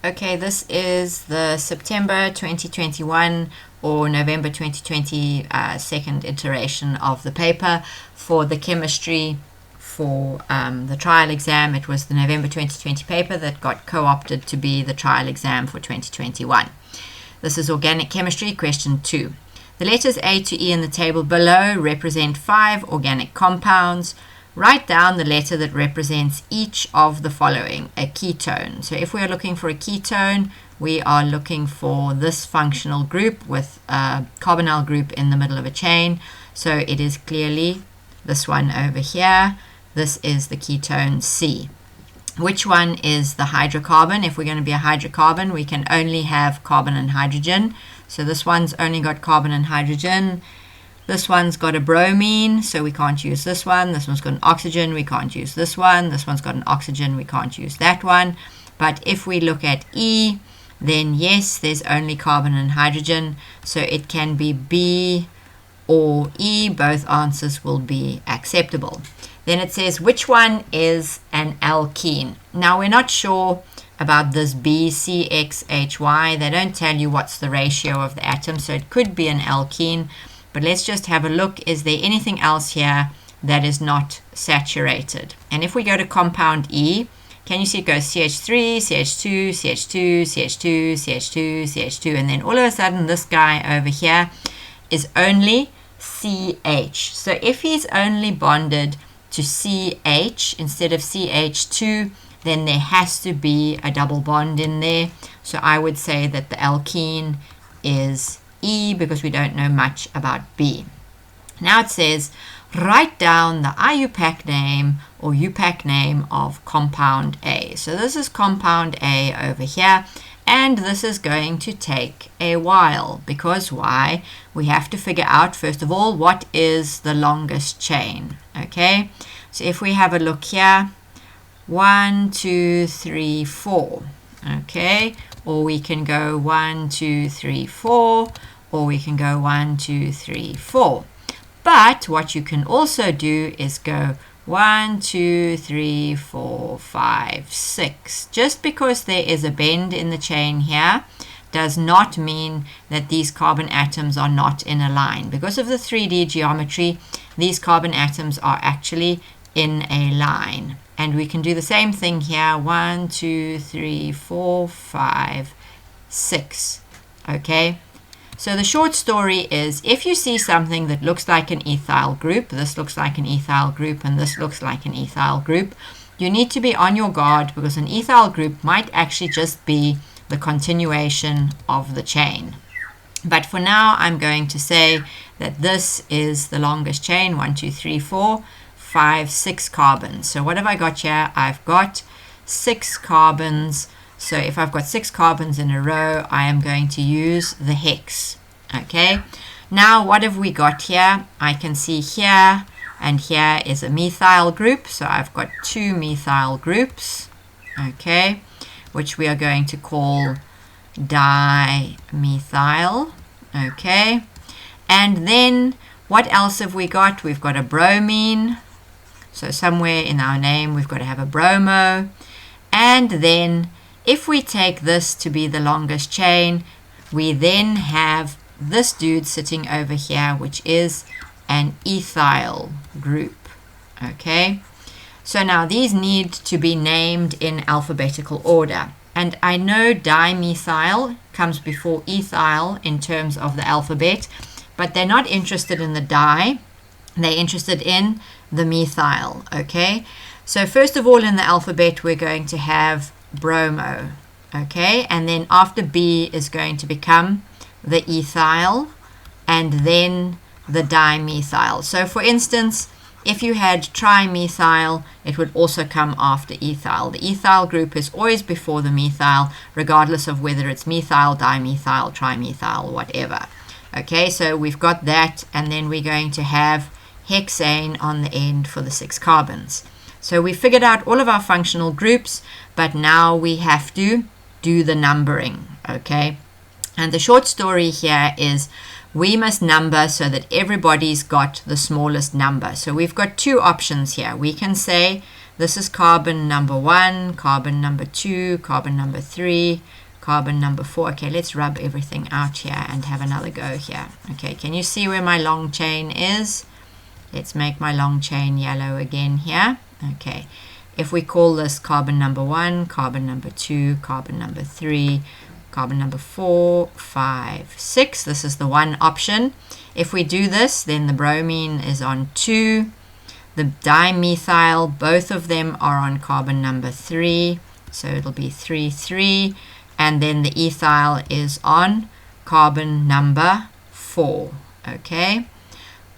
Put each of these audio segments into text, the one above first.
Okay, this is the September 2021 or November 2020 second iteration of the paper for the chemistry for the trial exam. It was the November 2020 paper that got co-opted to be the trial exam for 2021. This is organic chemistry, question 2. The letters A to E in the table below represent 5 organic compounds. Write down the letter that represents each of the following, a ketone. So if we are looking for a ketone, we are looking for this functional group with a carbonyl group in the middle of a chain. So it is clearly this one over here. This is the ketone C. Which one is the hydrocarbon? If we're going to be a hydrocarbon, we can only have carbon and hydrogen. So this one's only got carbon and hydrogen. This one's got a bromine, so we can't use this one. This one's got an oxygen, we can't use this one. This one's got an oxygen, we can't use that one. But if we look at E, then yes, there's only carbon and hydrogen. So it can be B or E. Both answers will be acceptable. Then it says, which one is an alkene? Now, we're not sure about this BCXHY. They don't tell you what's the ratio of the atom, so it could be an alkene. But let's just have a look. Is there anything else here that is not saturated? And if we go to compound E, can you see it goes CH3, CH2, CH2, CH2, CH2, CH2, and then all of a sudden this guy over here is only CH. So if he's only bonded to CH instead of CH2, then there has to be a double bond in there. So I would say that the alkene is E because we don't know much about B. Now it says, write down the IUPAC name or UPAC name of compound A. So this is compound A over here, and this is going to take a while because why? We have to figure out, first of all, what is the longest chain. Okay, so if we have a look here, 1, 2, 3, 4. Okay, or we can go 1, 2, 3, 4. Or we can go 1, 2, 3, 4. But what you can also do is go 1, 2, 3, 4, 5, 6. Just because there is a bend in the chain here does not mean that these carbon atoms are not in a line. Because of the 3D geometry, these carbon atoms are actually in a line. And we can do the same thing here. 1, 2, 3, 4, 5, 6. Okay? So the short story is, if you see something that looks like an ethyl group, this looks like an ethyl group, and this looks like an ethyl group, you need to be on your guard because an ethyl group might actually just be the continuation of the chain. But for now, I'm going to say that this is the longest chain, 1, 2, 3, 4, 5, 6 carbons. So what have I got here? I've got 6 carbons. So if I've got 6 carbons in a row, I am going to use the hex. Okay, now what have we got here? I can see here and here is a methyl group. So I've got 2 methyl groups, okay, which we are going to call dimethyl. Okay, and then what else have we got? We've got a bromine. So somewhere in our name, we've got to have a bromo. And then if we take this to be the longest chain, we then have this dude sitting over here, which is an ethyl group. Okay, so now these need to be named in alphabetical order. And I know dimethyl comes before ethyl in terms of the alphabet, but they're not interested in the di, they're interested in the methyl. Okay, so first of all in the alphabet, we're going to have bromo, okay, and then after B is going to become the ethyl and then the dimethyl. So for instance, if you had trimethyl, it would also come after ethyl. The ethyl group is always before the methyl, regardless of whether it's methyl, dimethyl, trimethyl, whatever. Okay, so we've got that, and then we're going to have hexane on the end for the 6 carbons. So we figured out all of our functional groups, but now we have to do the numbering, okay? And the short story here is we must number so that everybody's got the smallest number. So we've got 2 options here. We can say This is carbon number 1, carbon number 2, carbon number 3, carbon number 4. Okay, let's rub everything out here and have another go here. Okay, can you see where my long chain is? Let's make my long chain yellow again here. Okay, if we call this carbon number 1, carbon number 2, carbon number 3, carbon number 4, 5, 6, this is the 1 option. If we do this, then the bromine is on 2. The dimethyl, both of them are on carbon number 3, so it'll be 3, 3. And then the ethyl is on carbon number 4, okay?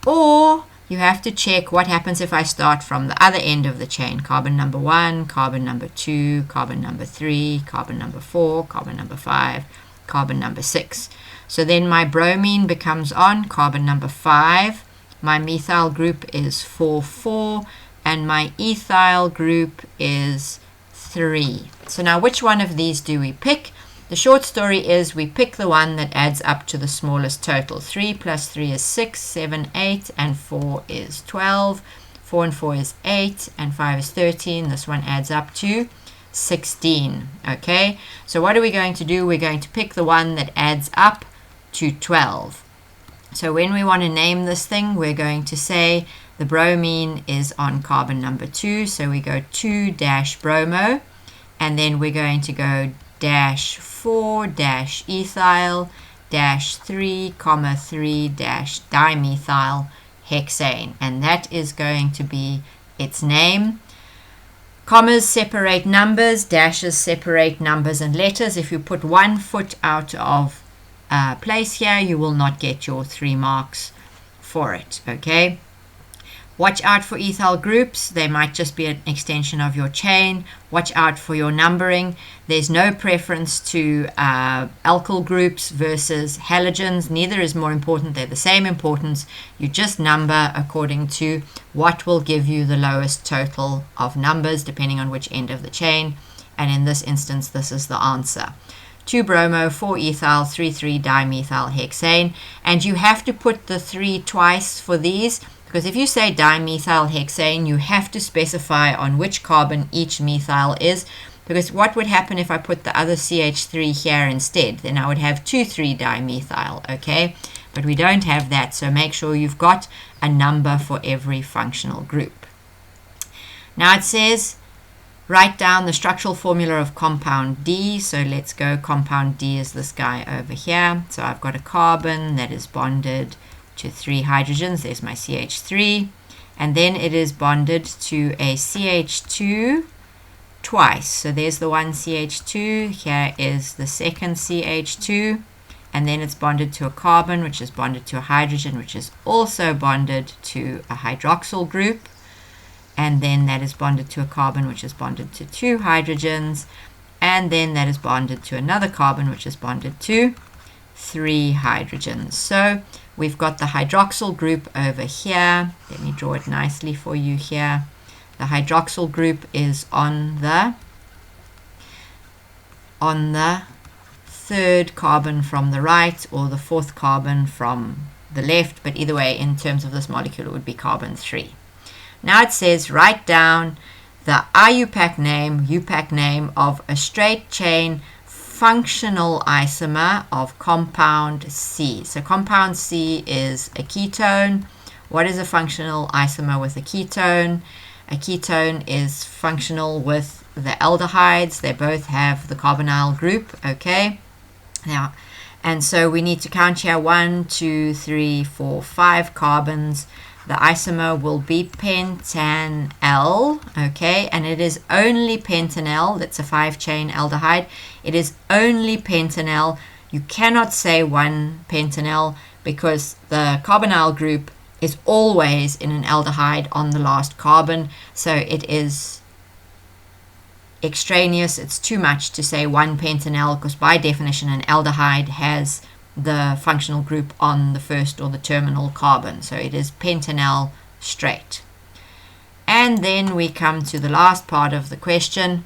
Or you have to check what happens if I start from the other end of the chain. Carbon number 1, carbon number 2, carbon number 3, carbon number 4, carbon number 5, carbon number 6. So then my bromine becomes on carbon number 5. My methyl group is 4, 4, and my ethyl group is 3. So now which one of these do we pick? The short story is we pick the one that adds up to the smallest total. 3 plus 3 is 6, 7, 8, and 4 is 12. 4 and 4 is 8, and 5 is 13. This one adds up to 16. Okay, so what are we going to do? We're going to pick the one that adds up to 12. So when we want to name this thing, we're going to say the bromine is on carbon number 2. So we go 2 dash bromo, and then we're going to go dash 4 dash ethyl dash 3 comma 3 dash dimethyl hexane, and that is going to be its name. Commas separate numbers, dashes separate numbers and letters. If you put 1 foot out of place here, you will not get your 3 marks for it. Okay, watch out for ethyl groups. They might just be an extension of your chain. Watch out for your numbering. There's no preference to alkyl groups versus halogens. Neither is more important. They're the same importance. You just number according to what will give you the lowest total of numbers depending on which end of the chain, and in this instance this is the answer. 2 bromo, 4 ethyl, 3 3 dimethyl hexane. And you have to put the 3 twice for these, because if you say dimethyl hexane, you have to specify on which carbon each methyl is, because what would happen if I put the other CH3 here instead? Then I would have 2 3 dimethyl, okay? But we don't have that, so make sure you've got a number for every functional group. Now it says write down the structural formula of compound D. So let's go. Compound D is this guy over here. So I've got a carbon that is bonded to 3 hydrogens. There's my CH3. And then it is bonded to a CH2 twice. So there's the one CH2. Here is the second CH2. And then it's bonded to a carbon, which is bonded to a hydrogen, which is also bonded to a hydroxyl group. And then that is bonded to a carbon, which is bonded to 2 hydrogens, and then that is bonded to another carbon, which is bonded to 3 hydrogens. So we've got the hydroxyl group over here. Let me draw it nicely for you here. The hydroxyl group is on the 3rd carbon from the right, or the 4th carbon from the left, but either way, in terms of this molecule, it would be carbon 3. Now it says write down the IUPAC name of a straight chain functional isomer of compound C. So compound C is a ketone. What is a functional isomer with a ketone? A ketone is functional with the aldehydes. They both have the carbonyl group, okay? Now, and so we need to count here 1, 2, 3, 4, 5 carbons. The isomer will be pentanal, okay, and it is only pentanal. That's a 5-chain aldehyde. It is only pentanal. You cannot say 1-pentanal because the carbonyl group is always in an aldehyde on the last carbon, so it is extraneous. It's too much to say 1-pentanal because by definition an aldehyde has the functional group on the first or the terminal carbon, so it is pentanal straight. And then we come to the last part of the question.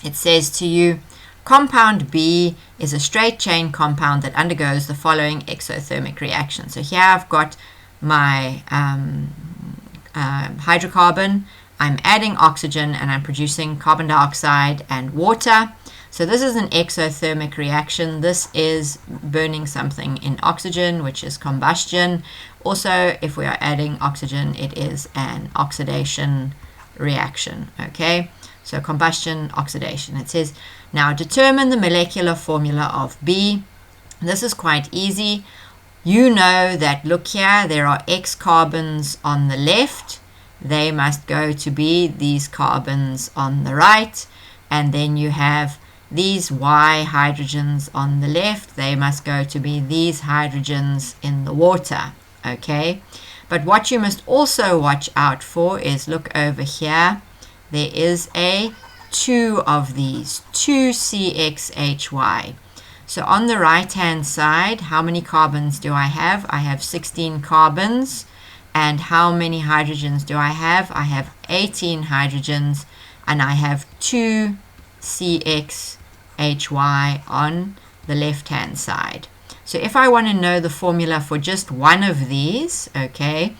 It says to you, compound B is a straight chain compound that undergoes the following exothermic reaction. So here I've got my hydrocarbon, I'm adding oxygen and I'm producing carbon dioxide and water. So this is an exothermic reaction. This is burning something in oxygen, which is combustion. Also, if we are adding oxygen, it is an oxidation reaction. Okay, so combustion, oxidation. It says, now determine the molecular formula of B. This is quite easy. You know that, look here, there are X carbons on the left. They must go to be these carbons on the right. And then you have these Y hydrogens on the left. They must go to be these hydrogens in the water. Okay. But what you must also watch out for is, look over here. There is a 2 of these, 2CXHY. So on the right hand side, how many carbons do I have? I have 16 carbons. And how many hydrogens do I have? I have 18 hydrogens, and I have 2 CXHY on the left hand side. So if I want to know the formula for just one of these, okay,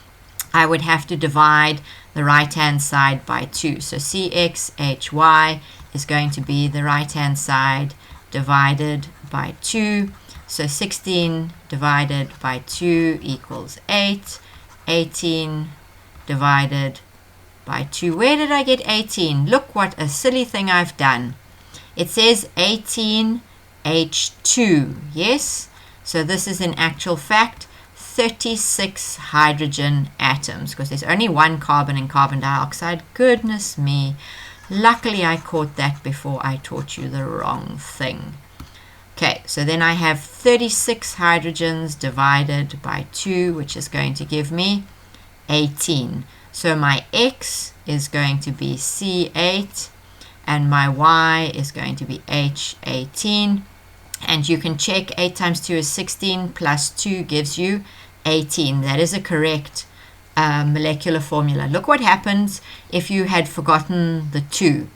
I would have to divide the right hand side by 2. So CXHY is going to be the right hand side divided by 2. So 16 divided by 2 equals 8. 18 divided by 2. Where did I get 18? Look what a silly thing I've done. It says 18H2. Yes? So this is in actual fact 36 hydrogen atoms, because there's only one carbon in carbon dioxide. Goodness me. Luckily I caught that before I taught you the wrong thing. Okay, so then I have 36 hydrogens divided by 2, which is going to give me 18. So my X is going to be C8 and my Y is going to be H18. And you can check 8 times 2 is 16 plus 2 gives you 18. That is a correct molecular formula. Look what happens if you had forgotten the 2.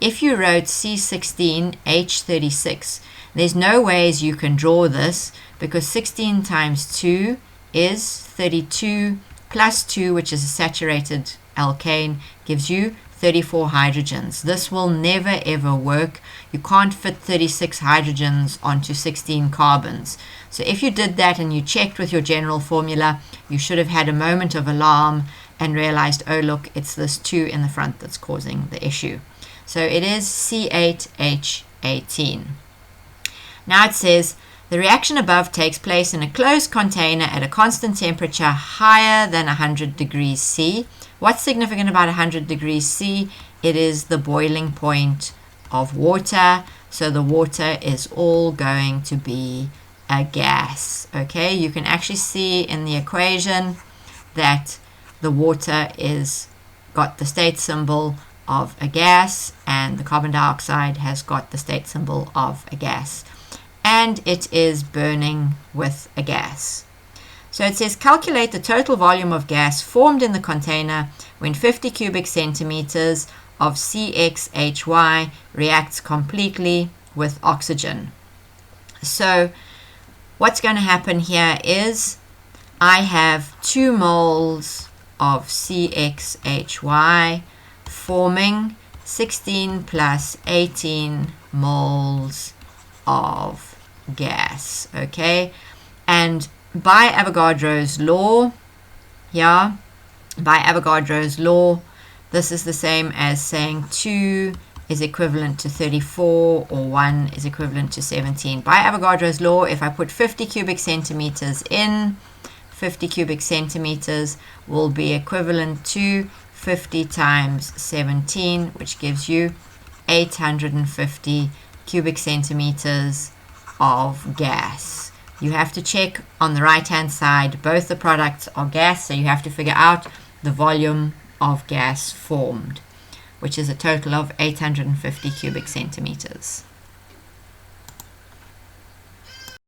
If you wrote C16H36, there's no ways you can draw this, because 16 times 2 is 32 plus 2, which is a saturated alkane, gives you 34 hydrogens. This will never ever work. You can't fit 36 hydrogens onto 16 carbons. So if you did that and you checked with your general formula, you should have had a moment of alarm and realized, oh look, it's this 2 in the front that's causing the issue. So it is C8H18. Now it says, the reaction above takes place in a closed container at a constant temperature higher than 100 degrees C. What's significant about 100 degrees C? It is the boiling point of water. So the water is all going to be a gas. Okay, you can actually see in the equation that the water is got the state symbol of a gas, and the carbon dioxide has got the state symbol of a gas. And it is burning with a gas. So it says, calculate the total volume of gas formed in the container when 50 cubic centimeters of CXHY reacts completely with oxygen. So what's going to happen here is I have 2 moles of CXHY forming 16 plus 18 moles of gas. Okay, and by Avogadro's law, this is the same as saying 2 is equivalent to 34 or 1 is equivalent to 17. By Avogadro's law, if I put 50 cubic centimeters in, 50 cubic centimeters will be equivalent to 50 times 17, which gives you 850 cubic centimeters of gas. You have to check on the right hand side, both the products are gas, so you have to figure out the volume of gas formed, which is a total of 850 cubic centimeters.